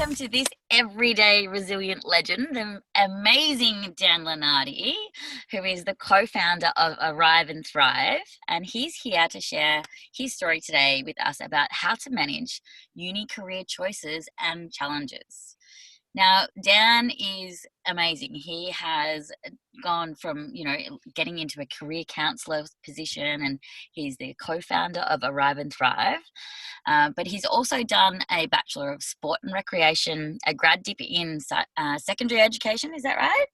welcome to this everyday resilient legend, the amazing Dan Lunardi, who is the co-founder of Arrive and Thrive, and he's here to share his story today with us about how to manage uni career choices and challenges. Now, Dan is amazing. He has gone from, getting into a career counsellor position, and he's the co-founder of Arrive and Thrive. But he's also done a Bachelor of Sport and Recreation, a grad dip in secondary education. Is that right?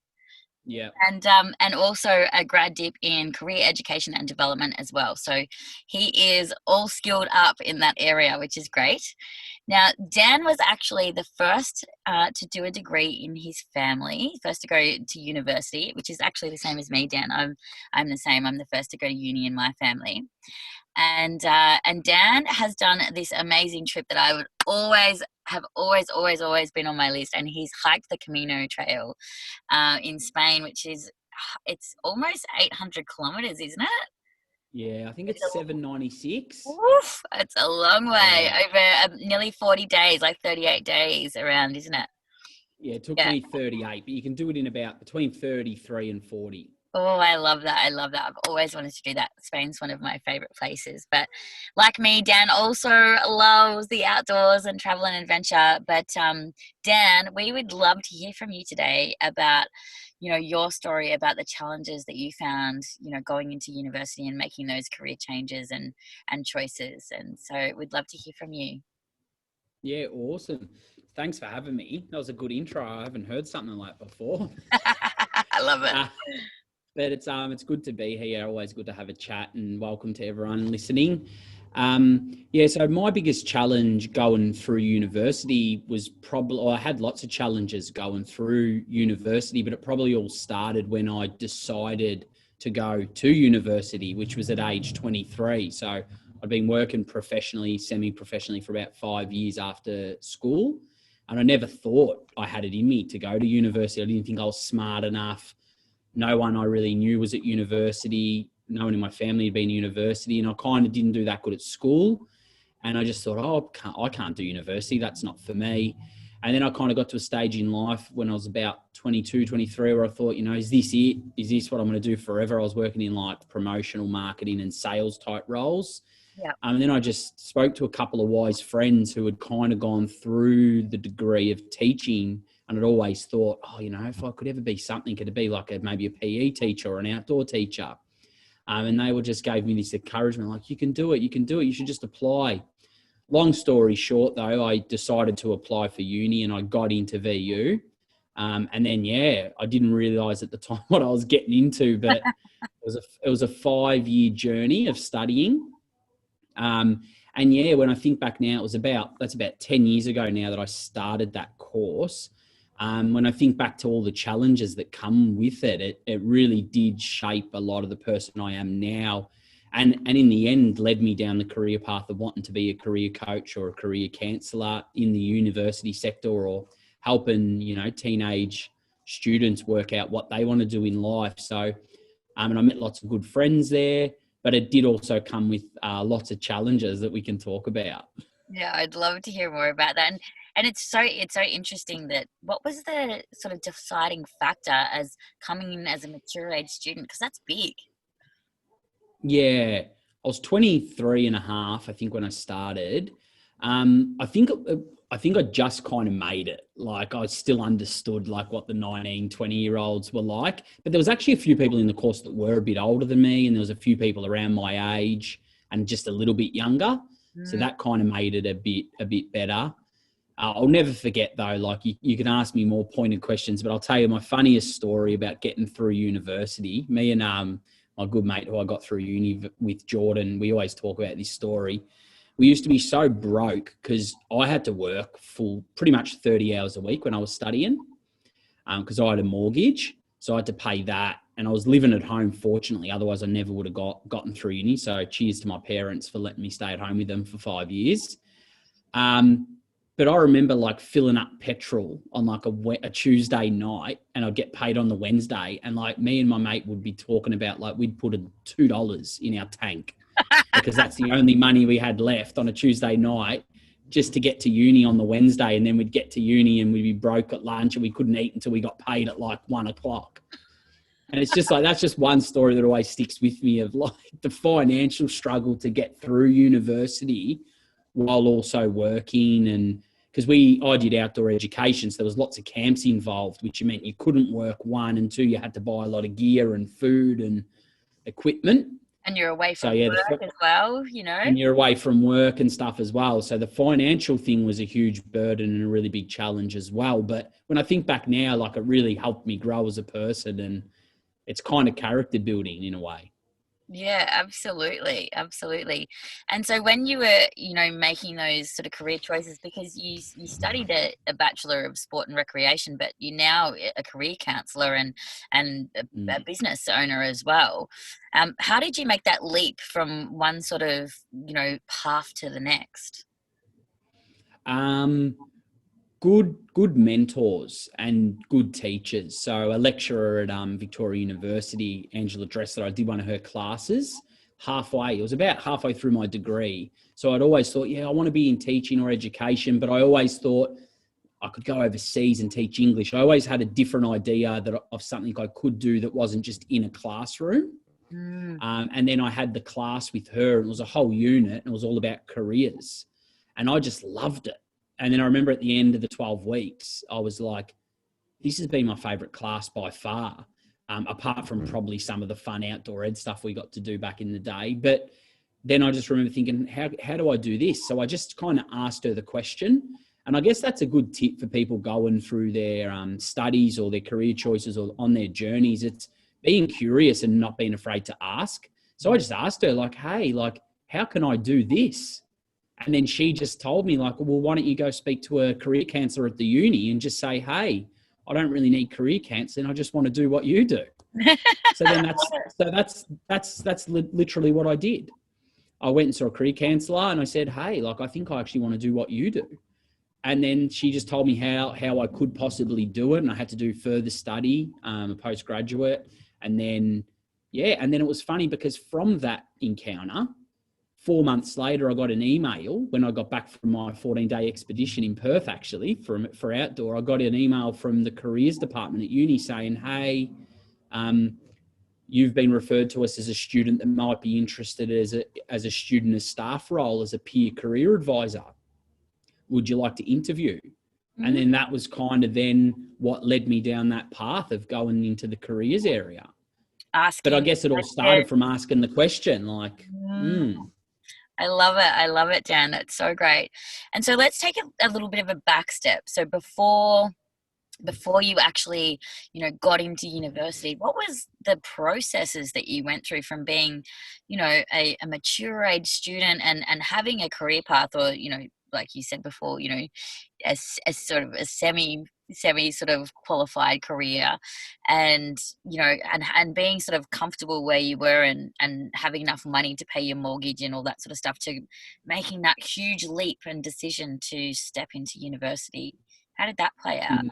Yeah. And also a grad dip in career education and development as well. So he is all skilled up in that area, which is great. Now, Dan was actually the first to do a degree in his family, first to go to university, which is actually the same as me, Dan. I'm the same. I'm the first to go to uni in my family. And Dan has done this amazing trip that I would always been on my list, and he's hiked the Camino Trail in Spain, which is, it's almost 800 kilometers, isn't it? Yeah, I think it's 796. Oof, it's a long way, over nearly 40 days, like 38 days around, isn't it? Yeah, it took me 38, but you can do it in about between 33 and 40. Oh, I love that. I've always wanted to do that. Spain's one of my favorite places. But like me, Dan also loves the outdoors and travel and adventure. But Dan, we would love to hear from you today about, your story, about the challenges that you found, going into university and making those career changes and choices. And so we'd love to hear from you. Yeah, awesome. Thanks for having me. That was a good intro. I haven't heard something like that before. I love it. But it's good to be here. Always good to have a chat, and welcome to everyone listening. So my biggest challenge going through university was I had lots of challenges going through university, but it probably all started when I decided to go to university, which was at age 23. So I'd been working professionally, semi-professionally for about 5 years after school. And I never thought I had it in me to go to university. I didn't think I was smart enough. No one I really knew was at university. No one in my family had been to university, and I kind of didn't do that good at school. And I just thought, I can't do university. That's not for me. And then I kind of got to a stage in life when I was about 22, 23, where I thought, is this it? Is this what I'm going to do forever? I was working in like promotional marketing and sales type roles. Yeah. And then I just spoke to a couple of wise friends who had kind of gone through the degree of teaching, and I'd always thought, if I could ever be something, could it be like maybe a PE teacher or an outdoor teacher? And they just gave me this encouragement, like, you can do it, you should just apply. Long story short, though, I decided to apply for uni, and I got into VU. And then, I didn't realise at the time what I was getting into, but it was a 5-year journey of studying. When I think back now, that's about 10 years ago now that I started that course. When I think back to all the challenges that come with it, it really did shape a lot of the person I am now. And in the end led me down the career path of wanting to be a career coach or a career counsellor in the university sector, or helping, teenage students work out what they want to do in life. So, and I met lots of good friends there, but it did also come with lots of challenges that we can talk about. Yeah, I'd love to hear more about that. And it's so interesting that what was the sort of deciding factor as coming in as a mature age student? Because that's big. Yeah, I was 23 and a half, I think, when I started. I think I just kind of made it. Like, I still understood like what the 19, 20-year-olds were like. But there was actually a few people in the course that were a bit older than me, and there was a few people around my age and just a little bit younger. So that kind of made it a bit better. I'll never forget, though, like you can ask me more pointed questions, but I'll tell you my funniest story about getting through university. Me and my good mate who I got through uni with, Jordan, we always talk about this story. We used to be so broke because I had to work full pretty much 30 hours a week when I was studying because I had a mortgage. So I had to pay that. And I was living at home, fortunately. Otherwise, I never would have gotten through uni. So cheers to my parents for letting me stay at home with them for 5 years. But I remember like filling up petrol on like a Tuesday night, and I'd get paid on the Wednesday. And like me and my mate would be talking about like we'd put $2 in our tank because that's the only money we had left on a Tuesday night. just to get to uni on the Wednesday, and then we'd get to uni and we'd be broke at lunch and we couldn't eat until we got paid at like 1 o'clock. And it's just like, that's just one story that always sticks with me, of like the financial struggle to get through university while also working. And because I did outdoor education, so there was lots of camps involved, which meant you couldn't work, one, and two, you had to buy a lot of gear and food and equipment. And you're away from work as well, you know. And you're away from work and stuff as well. So the financial thing was a huge burden and a really big challenge as well. But when I think back now, like, it really helped me grow as a person, and it's kind of character building in a way. Yeah, absolutely. Absolutely. And so when you were, you know, making those sort of career choices, because you studied a Bachelor of Sport and Recreation, but you're now a career counsellor and a business owner as well. How did you make that leap from one sort of, you know, path to the next? Good mentors and good teachers. So a lecturer at Victoria University, Angela Dressler, I did one of her classes it was about halfway through my degree. So I'd always thought, yeah, I want to be in teaching or education, but I always thought I could go overseas and teach English. I always had a different idea of something I could do that wasn't just in a classroom. And then I had the class with her. It was a whole unit, and it was all about careers. And I just loved it. And then I remember at the end of the 12 weeks, I was like, this has been my favourite class by far, apart from probably some of the fun outdoor ed stuff we got to do back in the day. But then I just remember thinking, how do I do this? So I just kind of asked her the question. And I guess that's a good tip for people going through their studies or their career choices or on their journeys. It's being curious and not being afraid to ask. So I just asked her, like, hey, like, how can I do this? And then she just told me, like, well, why don't you go speak to a career counsellor at the uni and just say, hey, I don't really need career counselling. I just want to do what you do. So then that's literally what I did. I went and saw a career counsellor and I said, hey, like, I think I actually want to do what you do. And then she just told me how I could possibly do it. And I had to do further study, a postgraduate. And then it was funny because from that encounter, 4 months later, I got an email when I got back from my 14-day expedition in Perth, actually, for outdoor. I got an email from the careers department at uni saying, hey, you've been referred to us as a student that might be interested as a student as staff role as a peer career advisor. Would you like to interview? And then that was kind of then what led me down that path of going into the careers area. But I guess it all started from asking the question, like, I love it. I love it, Dan. That's so great. And so let's take a little bit of a back step. So before you actually, you know, got into university, what was the processes that you went through from being, you know, a mature age student and having a career path, or, you know, like you said before, you know, as sort of a semi sort of qualified career, and, you know, and being sort of comfortable where you were and having enough money to pay your mortgage and all that sort of stuff, to making that huge leap and decision to step into university. How did that play out?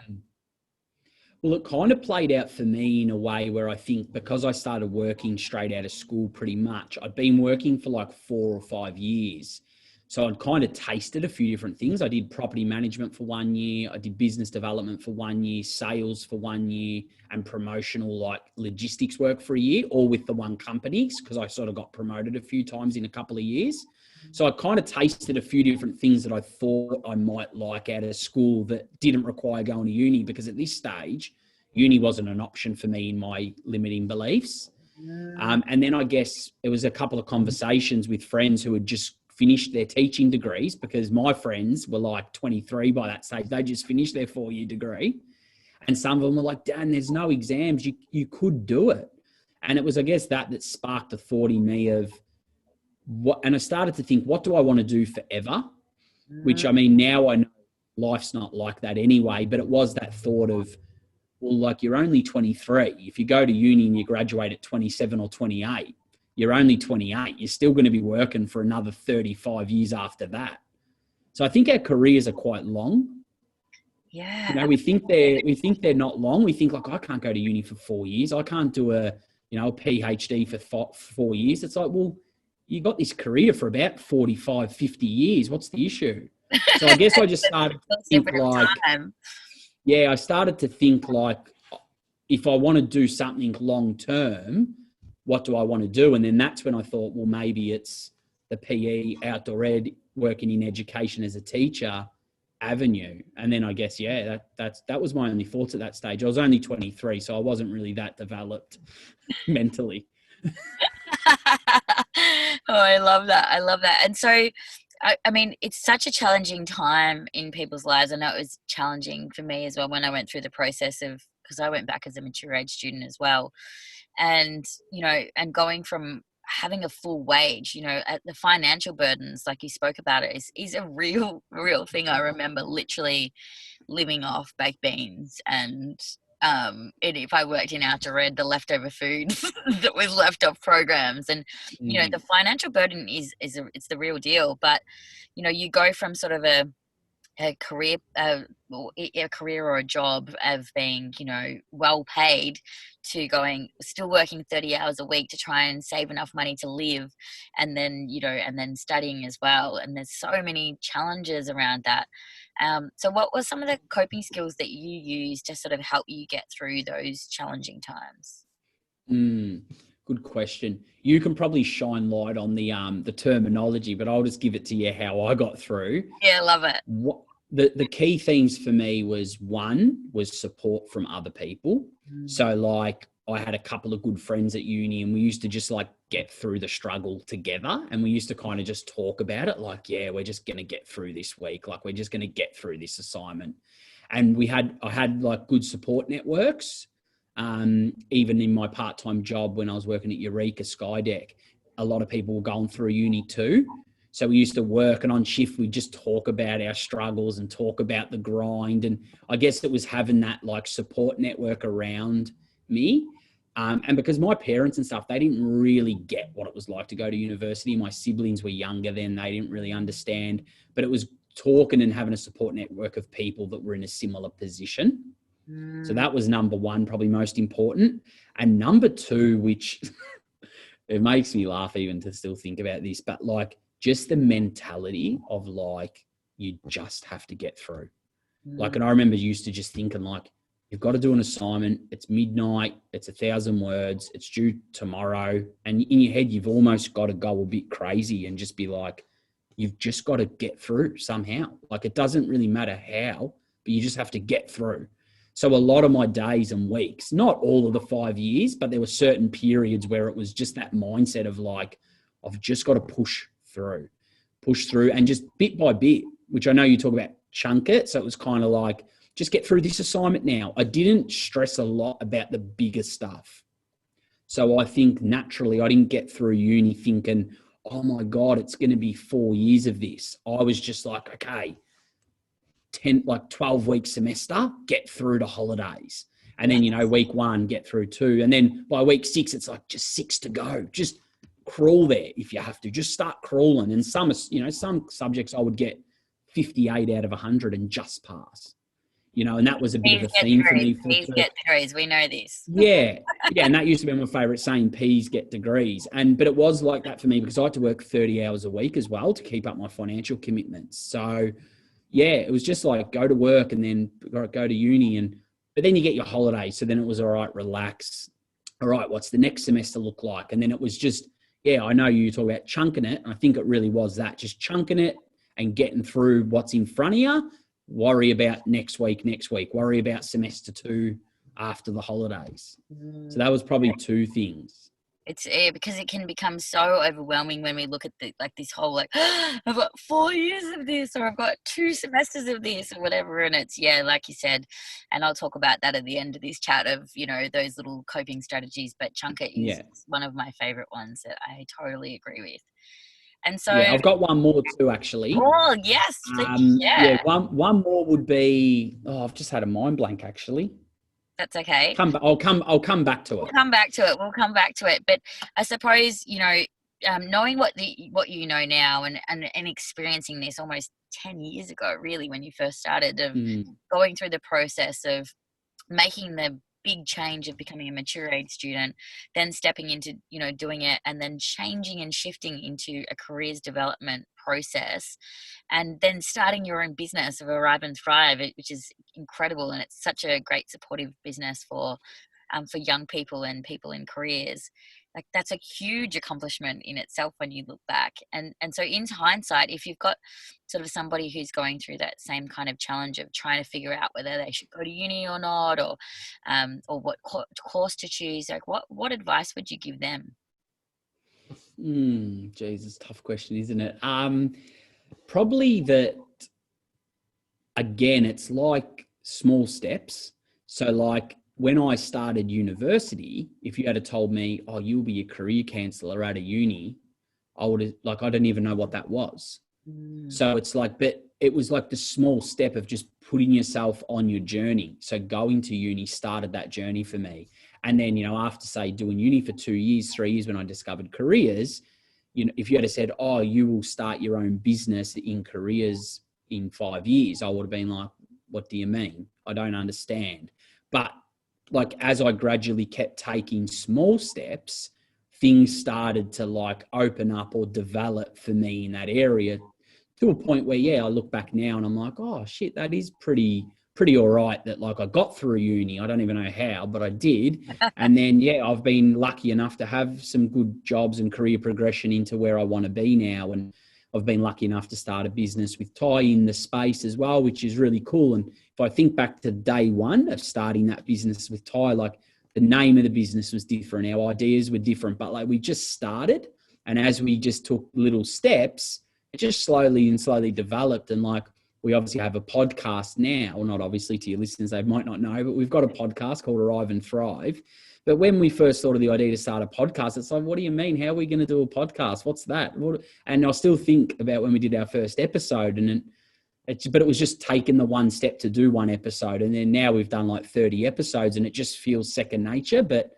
Well, it kind of played out for me in a way where I think because I started working straight out of school pretty much, I'd been working for like 4 or 5 years. So I'd kind of tasted a few different things. I did property management for 1 year. I did business development for 1 year, sales for 1 year, and promotional, like, logistics work for a year, all with the one company, because I sort of got promoted a few times in a couple of years. So I kind of tasted a few different things that I thought I might like out of school that didn't require going to uni, because at this stage, uni wasn't an option for me in my limiting beliefs. And then I guess it was a couple of conversations with friends who had just finished their teaching degrees, because my friends were like 23 by that stage. They just finished their 4-year degree. And some of them were like, Dan, there's no exams. You could do it. And it was, I guess, that sparked a thought in me of what, and I started to think, what do I want to do forever? Which, I mean, now I know life's not like that anyway, but it was that thought of, well, like, you're only 23. If you go to uni and you graduate at 27 or 28, you're only 28. You're still going to be working for another 35 years after that. So I think our careers are quite long. Yeah. You know, we think they're not long. We think, like, I can't go to uni for 4 years. I can't do a PhD for 4 years. It's like, well, you got this career for about 45, 50 years. What's the issue? So I guess I just started to think like, time. yeah, I started to think like, if I want to do something long term, what do I want to do? And then that's when I thought, well, maybe it's the PE, outdoor ed, working in education as a teacher avenue. And then I guess, yeah, that was my only thoughts at that stage. I was only 23, so I wasn't really that developed mentally. Oh, I love that. I love that. And so, I mean, it's such a challenging time in people's lives. I know it was challenging for me as well when I went through the process of, because I went back as a mature age student as well. And, you know, and going from having a full wage, you know, at the financial burdens, like you spoke about it, is a real thing. I remember literally living off baked beans and if I worked in outdoor ed, the leftover food that was left off programs. And you know, the financial burden it's the real deal. But you know, you go from sort of a career or a job of being, you know, well paid, to going still working 30 hours a week to try and save enough money to live, and then, you know, and then studying as well. And there's so many challenges around that. So what were some of the coping skills that you used to sort of help you get through those challenging times? Good question. You can probably shine light on the terminology, but I'll just give it to you how I got through. Yeah, love it. The key themes for me was support from other people. So like I had a couple of good friends at uni, and we used to just like get through the struggle together, and we used to kind of just talk about it like, yeah, we're just going to get through this week. Like we're just going to get through this assignment. And I had like good support networks. Even in my part-time job when I was working at Eureka Skydeck, a lot of people were going through uni too. So we used to work, and on shift, we'd just talk about our struggles and talk about the grind. And I guess it was having that like support network around me. And because my parents and stuff, they didn't really get what it was like to go to university. My siblings were younger then, they didn't really understand, but it was talking and having a support network of people that were in a similar position. So that was number one, probably most important. And number two, which it makes me laugh even to still think about this, but like just the mentality of like, you just have to get through. Like, and I remember used to just thinking like, you've got to do an assignment. It's midnight. It's 1,000 words. It's due tomorrow. And in your head, you've almost got to go a bit crazy and just be like, you've just got to get through somehow. Like it doesn't really matter how, but you just have to get through. So a lot of my days and weeks, not all of the 5 years, but there were certain periods where it was just that mindset of like, I've just got to push through and just bit by bit, which I know you talk about chunk it. So it was kind of like, just get through this assignment now. I didn't stress a lot about the bigger stuff. So I think naturally I didn't get through uni thinking, oh my God, it's going to be 4 years of this. I was just like, okay, 12-week semester, get through the holidays. And then, you know, week 1, get through 2. And then by week 6, it's like just 6 to go. Just crawl there if you have to. Just start crawling. And some subjects I would get 58 out of 100 and just pass. You know, and that was a bit of a theme for me. Please get degrees. We know this. Yeah. And that used to be my favorite saying, P's get degrees. But it was like that for me because I had to work 30 hours a week as well to keep up my financial commitments. So yeah, it was just like go to work and then go to uni, but then you get your holiday. So then it was all right, relax. All right, what's the next semester look like? And then it was just, yeah, I know you talk about chunking it. And I think it really was that, just chunking it and getting through what's in front of you. Worry about next week, worry about semester 2 after the holidays. So that was probably 2 things. It's because it can become so overwhelming when we look at this whole like, I've got 4 years of this, or I've got 2 semesters of this, or whatever. And it's, yeah, like you said, and I'll talk about that at the end of this chat of, you know, those little coping strategies. But chunk it is one of my favorite ones that I totally agree with. And so I've got one more too, actually. Oh yes, one more would be. Oh, I've just had a mind blank actually. That's okay. I'll come back to it. We'll come back to it. But I suppose, you know, knowing what you know now and experiencing this almost 10 years ago, really, when you first started, of going through the process of making the big change of becoming a mature age student, then stepping into, you know, doing it, and then changing and shifting into a careers development process, and then starting your own business of Arrive and Thrive, which is incredible. And it's such a great supportive business for young people and people in careers. Like, that's a huge accomplishment in itself when you look back. And so in hindsight, if you've got sort of somebody who's going through that same kind of challenge of trying to figure out whether they should go to uni or not, or what course to choose, like what advice would you give them? Jesus, tough question, isn't it? Probably that, again, it's like small steps. So like when I started university, if you had told me, oh, you'll be a career counsellor at a uni, I would have, like, I didn't even know what that was. So it's like, but it was like the small step of just putting yourself on your journey. So going to uni started that journey for me. And then, you know, after, say, doing uni for 2 years, 3 years, when I discovered careers, you know, if you had said, oh, you will start your own business in careers in 5 years, I would have been like, what do you mean? I don't understand. But like, as I gradually kept taking small steps, things started to like open up or develop for me in that area, to a point where, yeah, I look back now and I'm like, oh shit, that is pretty all right, that like I got through uni. I don't even know how, but I did. And then, yeah, I've been lucky enough to have some good jobs and career progression into where I want to be now. And I've been lucky enough to start a business with Ty in the space as well, which is really cool. And if I think back to day one of starting that business with Ty, like the name of the business was different. Our ideas were different, but like we just started. And as we just took little steps, it just slowly developed. And like, we obviously have a podcast now, well, not obviously to your listeners, they might not know, but we've got a podcast called Arrive and Thrive. But when we first thought of the idea to start a podcast, it's like, what do you mean? How are we going to do a podcast? What's that? And I still think about when we did our first episode, and but it was just taking the one step to do one episode. And then now we've done like 30 episodes and it just feels second nature, but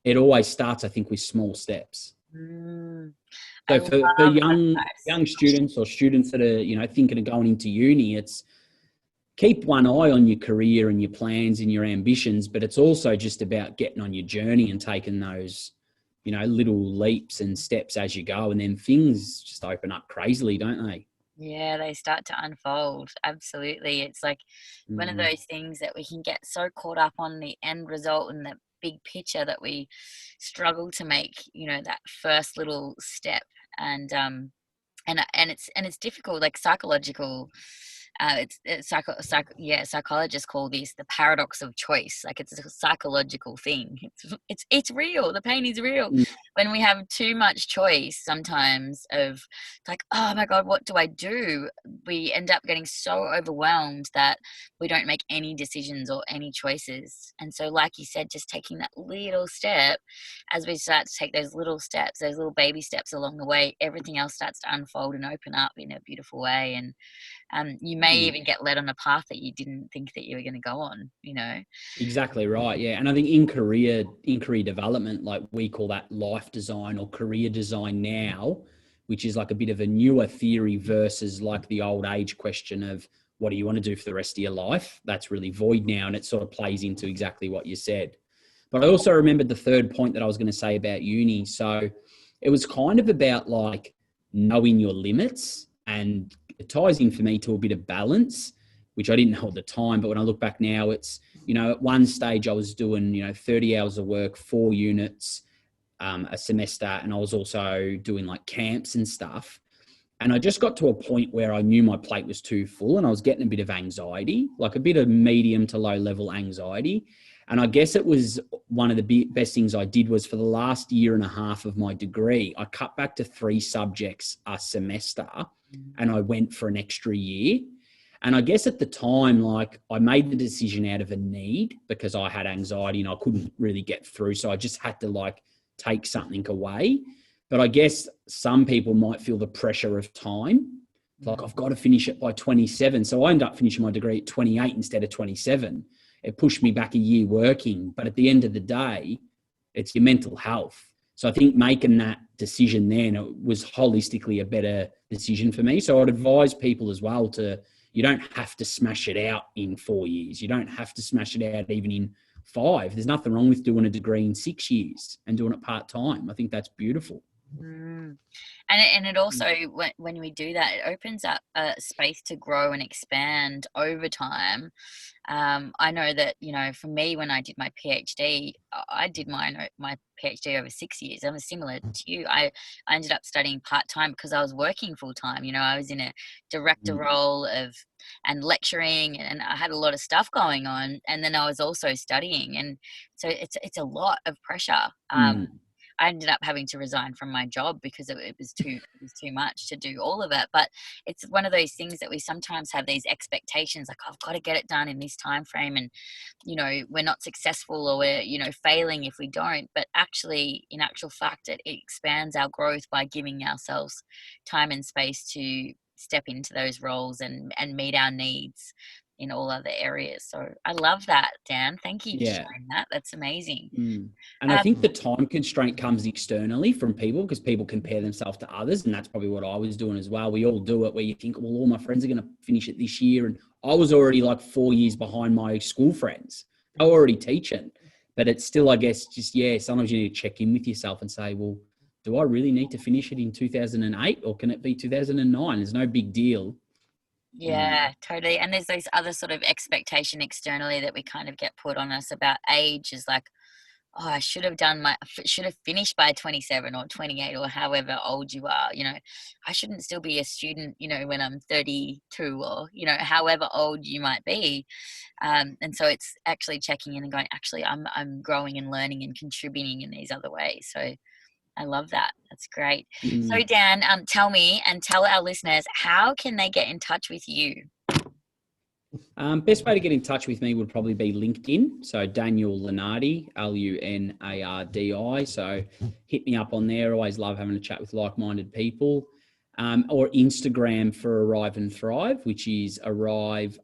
it always starts, I think, with small steps. So for young students or students that are, you know, thinking of going into uni, it's keep one eye on your career and your plans and your ambitions, but it's also just about getting on your journey and taking those, you know, little leaps and steps as you go. And then things just open up crazily, don't they? Yeah, they start to unfold. Absolutely. It's like one of those things that we can get so caught up on the end result and the big picture that we struggle to make, you know, that first little step. And it's difficult, like psychological. Psychologists call this the paradox of choice. Like, it's a psychological thing. It's real. The pain is real. When we have too much choice, sometimes, of like, oh my God, what do I do? We end up getting so overwhelmed that we don't make any decisions or any choices. And so, like you said, just taking that little step, as we start to take those little steps, those little baby steps along the way, everything else starts to unfold and open up in a beautiful way. And you may even get led on a path that you didn't think that you were going to go on, you know? Exactly right. Yeah. And I think in career development, like we call that life design or career design now, which is like a bit of a newer theory versus like the old age question of what do you want to do for the rest of your life? That's really void now. And it sort of plays into exactly what you said. But I also remembered the third point that I was going to say about uni. So it was kind of about like knowing your limits, and it ties in for me to a bit of balance, which I didn't know at the time. But when I look back now, it's, you know, at one stage I was doing, you know, 30 hours of work, 4 units a semester. And I was also doing like camps and stuff. And I just got to a point where I knew my plate was too full and I was getting a bit of anxiety, like a bit of medium to low level anxiety. And I guess it was one of the best things I did was, for the last year and a half of my degree, I cut back to 3 subjects a semester and I went for an extra year. And I guess at the time, like, I made the decision out of a need because I had anxiety and I couldn't really get through. So I just had to like take something away. But I guess some people might feel the pressure of time. Like, I've got to finish it by 27. So I ended up finishing my degree at 28 instead of 27. It pushed me back a year working. But at the end of the day, it's your mental health. So I think making that decision then, it was holistically a better decision for me. So I'd advise people as well to, you don't have to smash it out in 4 years. You don't have to smash it out even in 5. There's nothing wrong with doing a degree in 6 years and doing it part-time. I think that's beautiful. And it also, when we do that, it opens up a space to grow and expand over time. I know that, for me, when I did my PhD, I did my PhD over 6 years. I was similar to you. I ended up studying part-time because I was working full-time. I was in a director role and lecturing, and I had a lot of stuff going on. And then I was also studying. And so it's a lot of pressure. I ended up having to resign from my job because it was too much to do all of it. But it's one of those things that we sometimes have these expectations, like, oh, I've got to get it done in this time frame, and we're not successful, or we're failing if we don't. But actually, in actual fact, it expands our growth by giving ourselves time and space to step into those roles and meet our needs in all other areas. So I love that, Dan. Thank you for sharing that. That's amazing. And I think the time constraint comes externally from people, because people compare themselves to others. And that's probably what I was doing as well. We all do it, where you think, well, all my friends are going to finish it this year. And I was already like 4 years behind my school friends. They were already teaching. But it's still, I guess, just, sometimes you need to check in with yourself and say, well, do I really need to finish it in 2008, or can it be 2009? There's no big deal. Yeah, totally. And there's those other sort of expectation externally that we kind of get put on us about age, is like, oh, I should have finished by 27 or 28 or however old you are. I shouldn't still be a student, when I'm 32, or, however old you might be. And so it's actually checking in and going, actually, I'm growing and learning and contributing in these other ways. So I love that. That's great. So Dan, tell me and tell our listeners, how can they get in touch with you? Best way to get in touch with me would probably be LinkedIn. So Daniel Lunardi, Lunardi. So hit me up on there. Always love having a chat with like-minded people. Or Instagram for Arrive and Thrive, which is arrive_thrive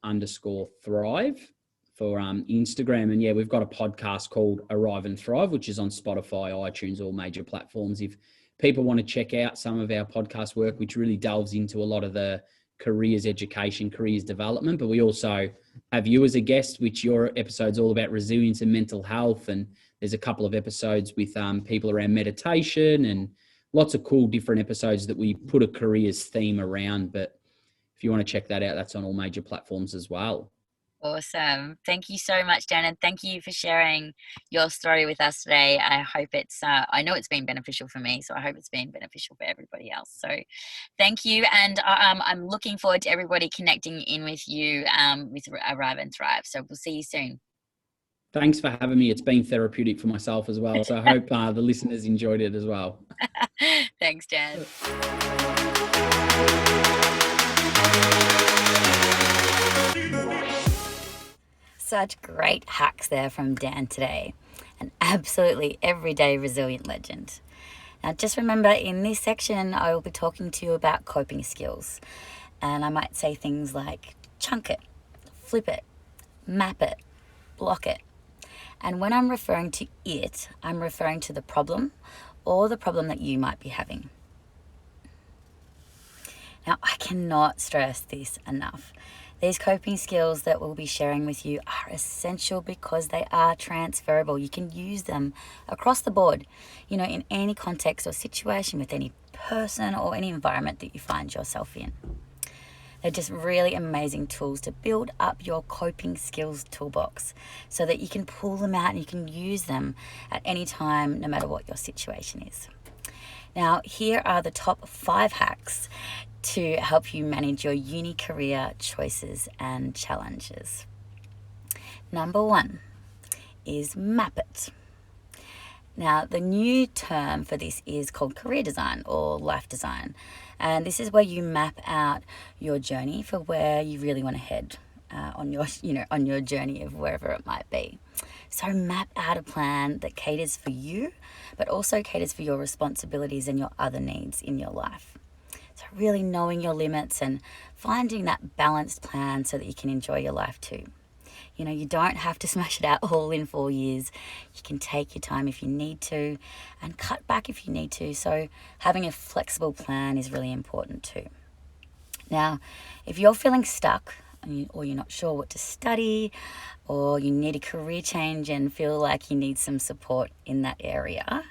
for Instagram. And we've got a podcast called Arrive and Thrive, which is on Spotify, iTunes, all major platforms. If people want to check out some of our podcast work, which really delves into a lot of the careers education, careers development, but we also have you as a guest, which your episode's all about resilience and mental health. And there's a couple of episodes with people around meditation, and lots of cool different episodes that we put a careers theme around. But if you want to check that out, that's on all major platforms as well. Awesome. Thank you so much, Dan, and thank you for sharing your story with us today. I hope I know it's been beneficial for me, so I hope it's been beneficial for everybody else. So thank you. And I'm looking forward to everybody connecting in with you with Arrive and Thrive. So we'll see you soon. Thanks for having me. It's been therapeutic for myself as well. So I hope the listeners enjoyed it as well. Thanks, Dan. Such great hacks there from Dan today. An absolutely everyday resilient legend. Now, just remember, in this section, I will be talking to you about coping skills. And I might say things like chunk it, flip it, map it, block it. And when I'm referring to it, I'm referring to the problem or the problem that you might be having. Now, I cannot stress this enough. These coping skills that we'll be sharing with you are essential because they are transferable. You can use them across the board, in any context or situation with any person or any environment that you find yourself in. They're just really amazing tools to build up your coping skills toolbox so that you can pull them out and you can use them at any time, no matter what your situation is. Now, here are the top 5 hacks to help you manage your uni career choices and challenges. Number 1 is map it. Now, the new term for this is called career design or life design. And this is where you map out your journey for where you really want to head on your journey of wherever it might be. So map out a plan that caters for you, but also caters for your responsibilities and your other needs in your life. So really knowing your limits and finding that balanced plan so that you can enjoy your life too. You don't have to smash it out all in 4 years. You can take your time if you need to and cut back if you need to. So having a flexible plan is really important too. Now, if you're feeling stuck or you're not sure what to study, or you need a career change and feel like you need some support in that area,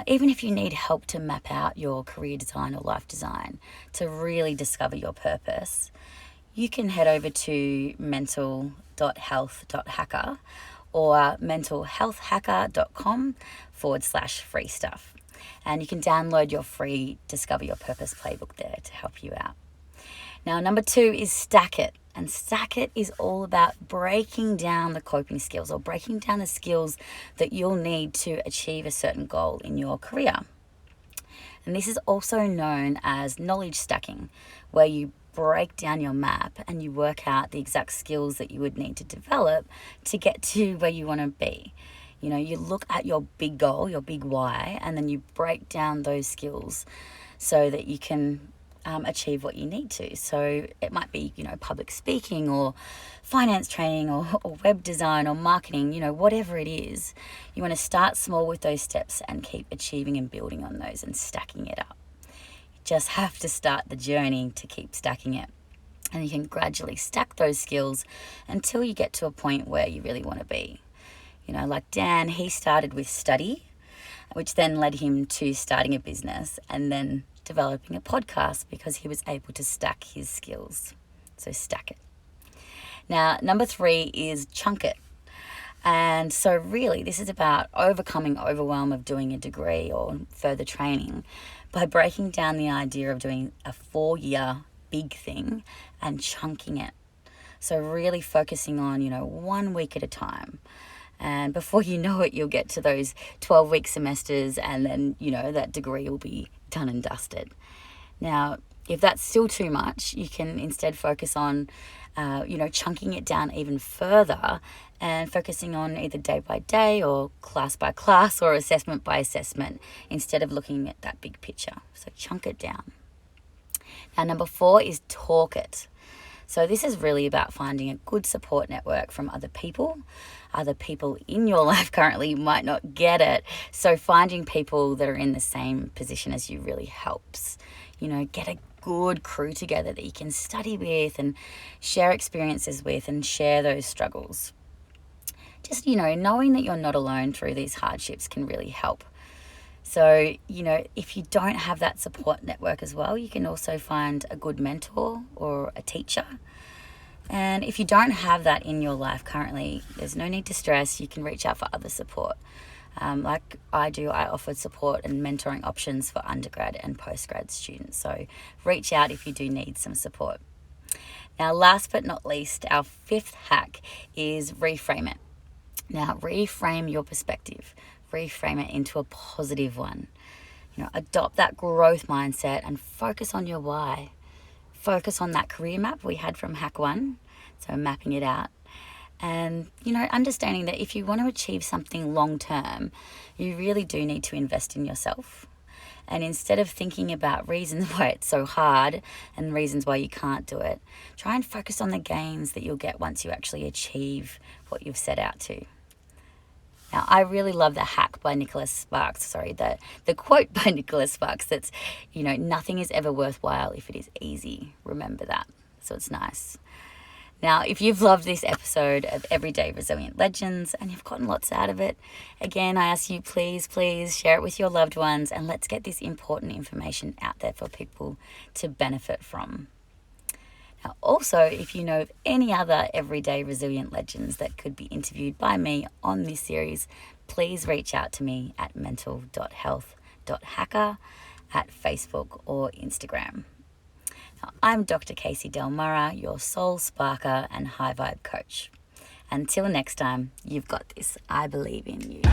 even if you need help to map out your career design or life design to really discover your purpose, you can head over to mental.health.hacker or mentalhealthhacker.com/free stuff. And you can download your free Discover Your Purpose playbook there to help you out. Now, number 2 is Stack It. And Stack It is all about breaking down the coping skills, or breaking down the skills that you'll need to achieve a certain goal in your career. And this is also known as knowledge stacking, where you break down your map and you work out the exact skills that you would need to develop to get to where you want to be. You know, you look at your big goal, your big why, and then you break down those skills so that you can achieve what you need to. So it might be, public speaking or finance training or web design or marketing, whatever it is. You want to start small with those steps and keep achieving and building on those and stacking it up. You just have to start the journey to keep stacking it. And you can gradually stack those skills until you get to a point where you really want to be. Like Dan, he started with study, which then led him to starting a business and then developing a podcast because he was able to stack his skills. So stack it. Now, number 3 is chunk it. And so really this is about overcoming overwhelm of doing a degree or further training by breaking down the idea of doing a 4-year big thing and chunking it. So really focusing on, 1 week at a time. And before you know it, you'll get to those 12-week semesters and then, that degree will be done and dusted. Now, if that's still too much, you can instead focus on, chunking it down even further and focusing on either day by day or class by class or assessment by assessment instead of looking at that big picture. So chunk it down. Now, number 4 is talk it. So this is really about finding a good support network from other people. Other people in your life currently might not get it. So finding people that are in the same position as you really helps. Get a good crew together that you can study with and share experiences with and share those struggles. Just, knowing that you're not alone through these hardships can really help. So, if you don't have that support network as well, you can also find a good mentor or a teacher. And if you don't have that in your life currently, there's no need to stress. You can reach out for other support. Like I do, I offer support and mentoring options for undergrad and postgrad students. So reach out if you do need some support. Now, last but not least, our 5th hack is reframe it. Now, reframe your perspective. Reframe it into a positive one. Adopt that growth mindset and focus on your why. Focus on that career map we had from hack 1, so mapping it out. And, understanding that if you want to achieve something long term, you really do need to invest in yourself. And instead of thinking about reasons why it's so hard and reasons why you can't do it, try and focus on the gains that you'll get once you actually achieve what you've set out to. Now, I really love the hack by Nicholas Sparks, the quote by Nicholas Sparks that's, nothing is ever worthwhile if it is easy. Remember that. So it's nice. Now, if you've loved this episode of Everyday Resilient Legends and you've gotten lots out of it, again, I ask you, please share it with your loved ones and let's get this important information out there for people to benefit from. Now, also, if you know of any other everyday resilient legends that could be interviewed by me on this series, please reach out to me at mental.health.hacker at Facebook or Instagram. Now, I'm Dr. Casey Delmara, your soul sparker and high vibe coach. Until next time, you've got this. I believe in you.